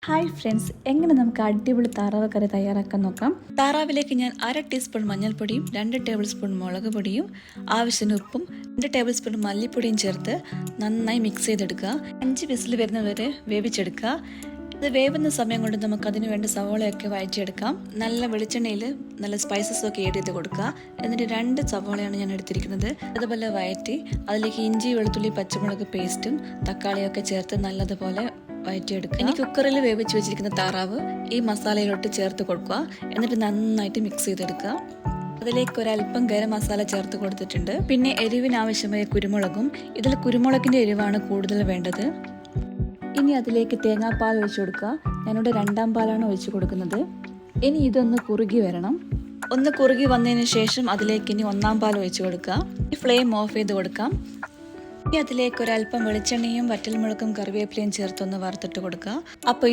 Hi friends, എങ്ങനെ നമുക്ക് അടിപൊളി താറാവ് കറി തയ്യാറാക്കാൻ നോക്കാം. താറാവിലേക്ക് ഞാൻ 1/2 ടീസ്പൂൺ മഞ്ഞൾപ്പൊടിയും 2 ടേബിൾ സ്പൂൺ മുളക് പൊടിയും ആവശ്യത്തിന് ഉപ്പും 2 ടേബിൾ സ്പൂൺ മല്ലിപ്പൊടിയും ചേർത്ത് നന്നായി മിക്സ് ചെയ്തെടുക്കുക. 5 വിസിൽ വരുന്നവരെ വേവിച്ചെടുക്കുക. ഇത് വേവുന്ന സമയം കൊണ്ട് നമുക്ക് അതിന് വേണ്ട സവോളയൊക്കെ വഴറ്റിയെടുക്കാം. നല്ല വെളിച്ചെണ്ണയിൽ നല്ല സ്പൈസസ് ഒക്കെ ആഡ് ചെയ്ത് കൊടുക്കുക. എന്നിട്ട് 2 സവോളയാണ് ഞാൻ എടുത്തിരിക്കുന്നത്. അതുപോലെ വഴറ്റി അതിലേക്ക് ഇഞ്ചി, വെളുത്തുള്ളി, പച്ചമുളക് പേസ്റ്റും തക്കാളിയൊക്കെ ചേർത്ത് നല്ലതുപോലെ വഴറ്റിയെടുക്കുക. ഇനി കുക്കറിൽ വേവിച്ച് വെച്ചിരിക്കുന്ന താറാവ് ഈ മസാലയിലോട്ട് ചേർത്ത് കൊടുക്കുക. എന്നിട്ട് നന്നായിട്ട് മിക്സ് ചെയ്തെടുക്കുക. അതിലേക്ക് ഒരല്പം ഗരം മസാല ചേർത്ത് കൊടുത്തിട്ടുണ്ട്. പിന്നെ എരിവിനാവശ്യമായ കുരുമുളകും. ഇതിൽ കുരുമുളകിൻ്റെ എരിവാണ് കൂടുതൽ വേണ്ടത്. ഇനി അതിലേക്ക് തേങ്ങാപ്പാൽ ഒഴിച്ചു കൊടുക്കുക. ഞാനിവിടെ 2ാം പാലാണ് ഒഴിച്ചു കൊടുക്കുന്നത്. ഇനി ഇതൊന്ന് കുറുകി വരണം. ഒന്ന് കുറുകി വന്നതിന് ശേഷം അതിലേക്ക് ഇനി 1ാം പാൽ ഒഴിച്ചു കൊടുക്കുക. ഈ ഫ്ലെയിം ഓഫ് ചെയ്ത് കൊടുക്കാം. ഇനി അതിലേക്ക് ഒരല്പം വെളിച്ചെണ്ണയും വറ്റൽമുളകും കറിവേപ്പിലയും ചേർത്തൊന്ന് വറുത്തിട്ട് കൊടുക്കുക. അപ്പോൾ